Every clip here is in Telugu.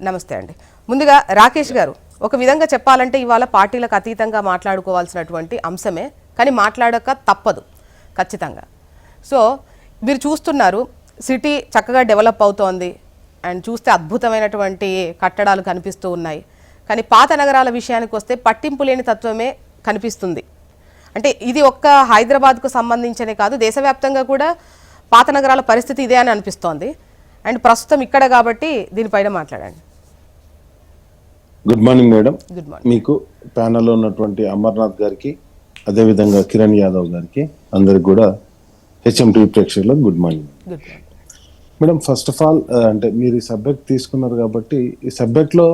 నమస్తే అండి. ముందుగా రాకేష్ గారు, ఒక విధంగా చెప్పాలంటే ఇవాళ పార్టీలకు అతీతంగా మాట్లాడుకోవాల్సినటువంటి అంశమే, కానీ మాట్లాడక తప్పదు ఖచ్చితంగా. సో మీరు చూస్తున్నారు, సిటీ చక్కగా డెవలప్ అవుతోంది అండ్ చూస్తే అద్భుతమైనటువంటి కట్టడాలు కనిపిస్తూ ఉన్నాయి. కానీ పాత నగరాల విషయానికి వస్తే పట్టింపు లేని తత్వమే కనిపిస్తుంది. అంటే ఇది ఒక్క హైదరాబాద్కు సంబంధించనే కాదు, దేశవ్యాప్తంగా కూడా పాత నగరాల పరిస్థితి ఇదే అని అనిపిస్తోంది. అండ్ ప్రస్తుతం ఇక్కడ కాబట్టి దీనిపైన మాట్లాడండి. Good morning madam. Good morning. మీకు ప్యానల్లో ఉన్నటువంటి అమర్నాథ్ గారికి, అదేవిధంగా కిరణ్ యాదవ్ గారికి, అందరికి కూడా హెచ్ఎంటీ ప్రేక్షకులకు good morning. Good morning madam. First of all అంటే మీరు ఈ సబ్జెక్ట్ తీసుకున్నారు కాబట్టి ఈ సబ్జెక్ట్లో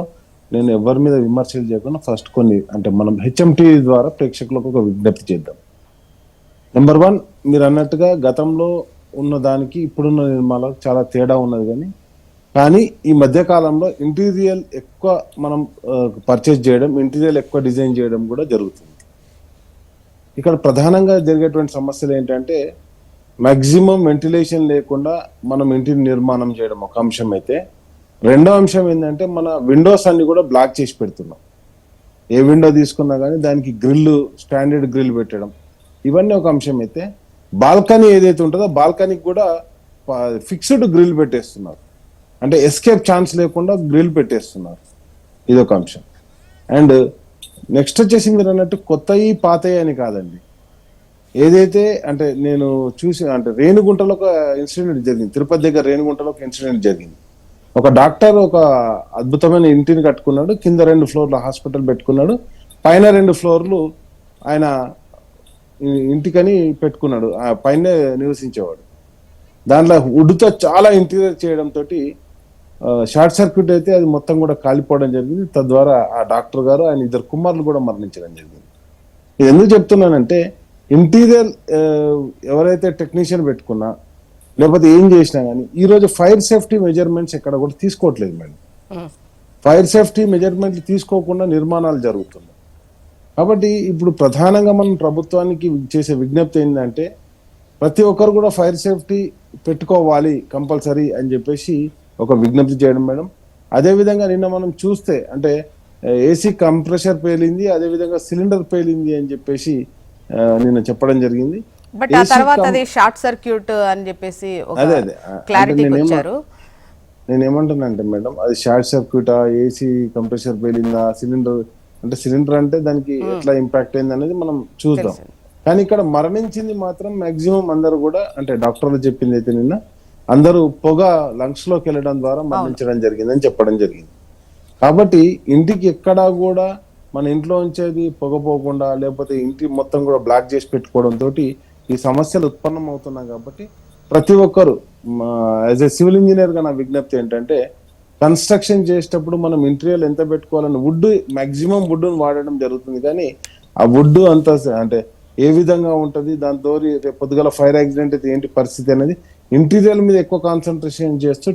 నేను ఎవరి మీద విమర్శలు చేయకుండా ఫస్ట్ కొన్ని అంటే మనం హెచ్ఎంటీ ద్వారా ప్రేక్షకులకు ఒక విజ్ఞప్తి చేద్దాం. నెంబర్ 1, మీరు అన్నట్టుగా గతంలో ఉన్న దానికి ఇప్పుడున్న నిర్మాణాలకు చాలా తేడా ఉన్నది. కానీ ఈ మధ్య కాలంలో ఇంటీరియల్ ఎక్కువ మనం పర్చేజ్ చేయడం, ఇంటీరియల్ ఎక్కువ డిజైన్ చేయడం కూడా జరుగుతుంది. ఇక్కడ ప్రధానంగా జరిగేటువంటి సమస్యలు ఏంటంటే మ్యాక్సిమం వెంటిలేషన్ లేకుండా మనం ఇంటిని నిర్మాణం చేయడం ఒక అంశం అయితే, రెండో అంశం ఏంటంటే మన విండోస్ అన్ని కూడా బ్లాక్ చేసి పెడుతున్నాం. ఏ విండో తీసుకున్నా కానీ దానికి గ్రిల్, స్టాండర్డ్ గ్రిల్ పెట్టడం, ఇవన్నీ ఒక అంశం అయితే, బాల్కనీ ఏదైతే ఉంటుందో బాల్కనీకి కూడా ఫిక్స్డ్ గ్రిల్ పెట్టేస్తున్నారు. అంటే ఎస్కేప్ ఛాన్స్ లేకుండా గ్రిల్ పెట్టేస్తున్నారు. ఇదొక అంశం. అండ్ నెక్స్ట్ వచ్చేసి మీరు అన్నట్టు కొత్తవి పాతవి అని కాదండి. ఏదైతే అంటే నేను చూసి అంటే రేణిగుంటలో ఒక ఇన్సిడెంట్ జరిగింది, తిరుపతి దగ్గర రేణిగుంటలో ఒక ఇన్సిడెంట్ జరిగింది. ఒక డాక్టర్ ఒక అద్భుతమైన ఇంటిని కట్టుకున్నాడు, కింద 2 ఫ్లోర్ల హాస్పిటల్ పెట్టుకున్నాడు, పైన 2 ఫ్లోర్లు ఆయన ఇంటికని పెట్టుకున్నాడు, పైన నివసించేవాడు. దాంట్లో వుడ్తో చాలా ఇంటీరియర్ చేయడంతో షార్ట్ సర్క్యూట్ అయితే అది మొత్తం కూడా కాలిపోవడం జరిగింది. తద్వారా ఆ డాక్టర్ గారు, ఆయన 2 కుమారులు కూడా మరణించడం జరిగింది. ఇది ఎందుకు చెప్తున్నానంటే ఇంటీరియర్ ఎవరైతే టెక్నీషియన్ పెట్టుకున్నా లేకపోతే ఏం చేసినా కానీ ఈరోజు ఫైర్ సేఫ్టీ మెజర్మెంట్స్ ఎక్కడ కూడా తీసుకోవట్లేదు మేడం. ఫైర్ సేఫ్టీ మెజర్మెంట్లు తీసుకోకుండా నిర్మాణాలు జరుగుతున్నాయి. కాబట్టి ఇప్పుడు ప్రధానంగా మనం ప్రభుత్వానికి చేసే విజ్ఞప్తి ఏంటంటే ప్రతి ఒక్కరు కూడా ఫైర్ సేఫ్టీ పెట్టుకోవాలి కంపల్సరీ అని చెప్పేసి ఒక విజ్ఞప్తి చేయడం మేడం. అదేవిధంగా నిన్న మనం చూస్తే అంటే ఏసీ కంప్రెషర్ పేలింది, అదేవిధంగా సిలిండర్ పేలింది అని చెప్పేసి నిన్న చెప్పడం జరిగింది. బట్ ఆ తర్వాత అది షార్ట్ సర్క్యూట్ అని చెప్పేసి క్లారిటీకి వచ్చారు. నేను ఏమంటున్నానంటే మేడం, అది షార్ట్ సర్క్యూటా, ఏసీ కంప్రెషర్ పేలిందా, సిలిండర్ అంటే దానికి ఎట్లా ఇంపాక్ట్ అయింది అనేది మనం చూద్దాం. కానీ ఇక్కడ మరణించింది మాత్రం మాక్సిమం అందరూ కూడా అంటే డాక్టర్లు చెప్పింది అయితే నిన్న అందరూ పొగ లంగ్స్ లోకి వెళ్ళడం ద్వారా మరణించడం జరిగిందని చెప్పడం జరిగింది. కాబట్టి ఇంటికి ఎక్కడా కూడా మన ఇంట్లో ఉంచేది పొగ పోకుండా లేకపోతే ఇంటి మొత్తం కూడా బ్లాక్ చేసి పెట్టుకోవడంతో ఈ సమస్యలు ఉత్పన్నం అవుతున్నాయి. కాబట్టి ప్రతి ఒక్కరు యాజ్ ఏ సివిల్ ఇంజనీర్ గా నా విజ్ఞప్తి ఏంటంటే కన్స్ట్రక్షన్ చేసేటప్పుడు మనం ఇంటీరియర్ ఎంత పెట్టుకోవాలని వుడ్ మాక్సిమం వుడ్ను వాడడం జరుగుతుంది. కానీ ఆ వుడ్ అంత అంటే ఏ విధంగా ఉంటుంది, దాంతో రేపు పొద్దుగల ఫైర్ యాక్సిడెంట్ అయితే ఏంటి పరిస్థితి అనేది ఇంటీరియర్ మీద ఎక్కువ కాన్సన్ట్రేషన్ చేస్తూ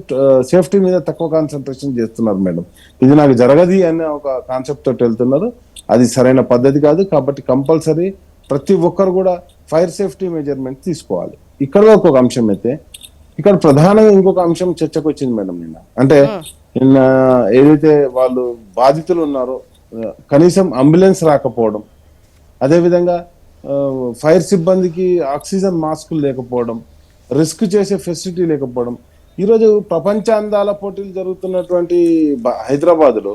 సేఫ్టీ మీద తక్కువ కాన్సన్ట్రేషన్ చేస్తున్నారు మేడం. ఇది నాకు జరగది అనే ఒక కాన్సెప్ట్ తోటి వెళ్తున్నారు. అది సరైన పద్ధతి కాదు. కాబట్టి కంపల్సరీ ప్రతి ఒక్కరు కూడా ఫైర్ సేఫ్టీ మెజర్మెంట్ తీసుకోవాలి. ఇక్కడ ఒక అంశం అయితే, ఇక్కడ ప్రధానంగా ఇంకొక అంశం చర్చకు వచ్చింది మేడం నిన్న. అంటే నిన్న ఏదైతే వాళ్ళు బాధితులు ఉన్నారో కనీసం అంబులెన్స్ రాకపోవడం, అదేవిధంగా ఫైర్ సిబ్బందికి ఆక్సిజన్ మాస్కులు లేకపోవడం, రిస్క్ చేసే ఫెసిలిటీ లేకపోవడం. ఈరోజు ప్రపంచ అందాల పోటీలు జరుగుతున్నటువంటి హైదరాబాద్లో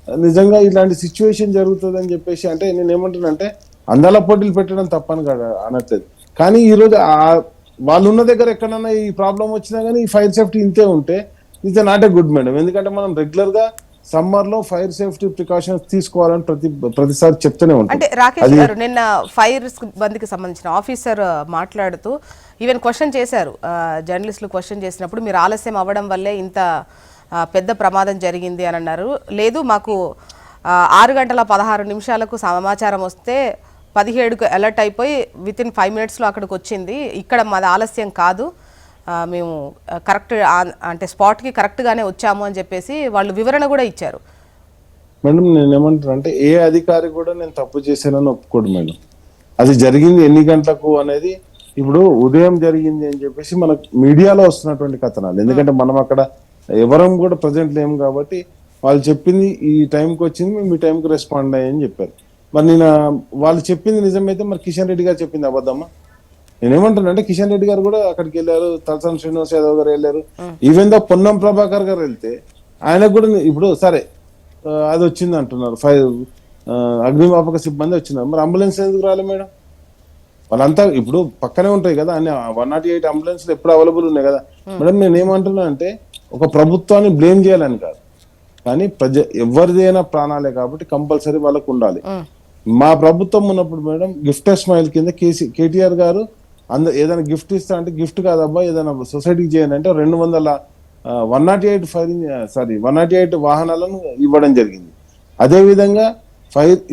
నిజంగా ఇలాంటి సిచ్యువేషన్ జరుగుతుంది అని చెప్పేసి అంటే నేను ఏమంటున్నానంటే అందాల పోటీలు పెట్టడం తప్పని అనట్లేదు. కానీ ఈరోజు వాళ్ళు ఉన్న దగ్గర ఎక్కడన్నా ఈ ప్రాబ్లం వచ్చినా కానీ ఈ ఫైర్ సేఫ్టీ ఇంతే ఉంటే it's not a good madam. ఎందుకంటే మనం రెగ్యులర్ గా సమ్మర్ లో ఫైర్ సేఫ్టీ ప్రికాషన్స్ తీసుకోవాలని ప్రతిసారి చెప్తూనే ఉంటాం. అంటే రాకేష్ గారు నిన్న ఫైర్ సిబ్బందికి సంబంధించిన ఆఫీసర్ మాట్లాడుతూ ఈవెన్ క్వశ్చన్ చేశారు, జర్నలిస్టులు క్వశ్చన్ చేసినప్పుడు మీరు ఆలస్యం అవ్వడం వల్లే ఇంత పెద్ద ప్రమాదం జరిగింది అని అన్నారు. లేదు, మాకు 6:16 సమాచారం వస్తే 17కు అలర్ట్ అయిపోయి వితిన్ 5 మినిట్స్లో అక్కడికి వచ్చింది. ఇక్కడ మాది ఆలస్యం కాదు, మేము కరెక్ట్ అంటే స్పాట్కి కరెక్ట్గానే వచ్చాము అని చెప్పేసి వాళ్ళు వివరణ కూడా ఇచ్చారు. మేడం నేను ఏమంటాను అంటే ఏ అధికారి కూడా నేను తప్పు చేశానని ఒప్పుకోడు మేడం. అది జరిగింది ఎన్ని గంటలకు అనేది ఇప్పుడు ఉదయం జరిగింది అని చెప్పేసి మనకు మీడియాలో వస్తున్నటువంటి కథనాలు. ఎందుకంటే మనం అక్కడ ఎవరం కూడా ప్రజెంట్ లేము కాబట్టి వాళ్ళు చెప్పింది ఈ టైంకి వచ్చింది, మేము ఈ టైంకి రెస్పాండ్ అయ్యని చెప్పారు. మరి నేను వాళ్ళు చెప్పింది నిజమైతే మరి కిషన్ రెడ్డి గారు చెప్పింది అబద్ధమ్మా? నేనేమంటాను అంటే కిషన్ రెడ్డి గారు కూడా అక్కడికి వెళ్ళారు, తలసాని శ్రీనివాస్ యాదవ్ గారు వెళ్ళారు, ఈవెన్ దో పొన్నం ప్రభాకర్ గారు వెళ్తే ఆయనకు కూడా ఇప్పుడు సరే అది వచ్చింది అంటున్నారు, అగ్నిమాపక సిబ్బంది వచ్చినారు, మరి అంబులెన్స్ ఎందుకు రాలేదు మేడం? వాళ్ళంతా ఇప్పుడు పక్కనే ఉంటాయి కదా అన్ని 108 అంబులెన్స్లు ఎప్పుడు అవైలబుల్ ఉన్నాయి కదా మేడం. నేను ఏమంటున్నా అంటే ఒక ప్రభుత్వాన్ని బ్లేమ్ చేయాలని కాదు, కానీ ఎవరిదైనా ప్రాణాలే కాబట్టి కంపల్సరీ వాళ్ళకు ఉండాలి. మా ప్రభుత్వం ఉన్నప్పుడు మేడం గిఫ్ట్ స్మైల్ కింద కేటీఆర్ గారు ఏదైనా గిఫ్ట్ ఇస్తా అంటే గిఫ్ట్ కాదబ్బా ఏదైనా సొసైటీకి చేయండి అంటే 108 వాహనాలను ఇవ్వడం జరిగింది. అదే విధంగా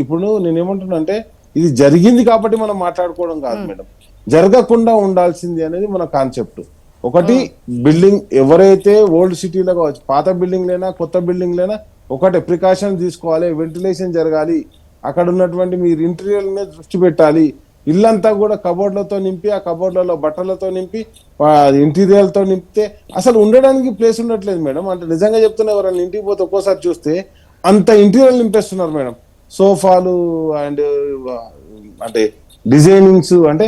ఇప్పుడు నేనేమంటున్నా అంటే ఇది జరిగింది కాబట్టి మనం మాట్లాడుకోవడం కాదు మేడం, జరగకుండా ఉండాల్సింది అనేది మన కాన్సెప్ట్. ఒకటి బిల్డింగ్ ఎవరైతే ఓల్డ్ సిటీలో కావచ్చు, పాత బిల్డింగ్ లేనా కొత్త బిల్డింగ్ లేనా ఒకటే ప్రికాషన్ తీసుకోవాలి, వెంటిలేషన్ జరగాలి, అక్కడ ఉన్నటువంటి మీరు ఇంటీరియర్ మీద దృష్టి పెట్టాలి. ఇల్లంతా కూడా కబోర్డ్లతో నింపి ఆ కబోర్డ్లలో బట్టలతో నింపి ఇంటీరియర్తో నింపితే అసలు ఉండడానికి ప్లేస్ ఉండట్లేదు మేడం. అంటే నిజంగా చెప్తున్నా, ఎవరైనా ఇంటికి పోతే ఒక్కోసారి చూస్తే అంత ఇంటీరియర్ నింపేస్తున్నారు మేడం. సోఫాలు అండ్ అంటే డిజైనింగ్స్ అంటే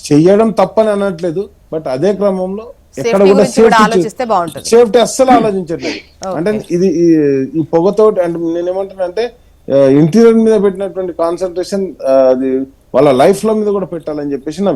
చెయ్యడం తప్పని అనట్లేదు, బట్ అదే క్రమంలో ఎక్కడ కూడా సేఫ్టీ అస్సలు ఆలోచించట్లేదు. అంటే ఇది ఈ పొగతోటి అంటే నేనేమంటున్నా అంటే ఇంటీరియర్ మీద పెట్టినటువంటి కాన్సన్ట్రేషన్ అది వాళ్ళ లైఫ్ లో మీద కూడా పెట్టాలని చెప్పేసి నా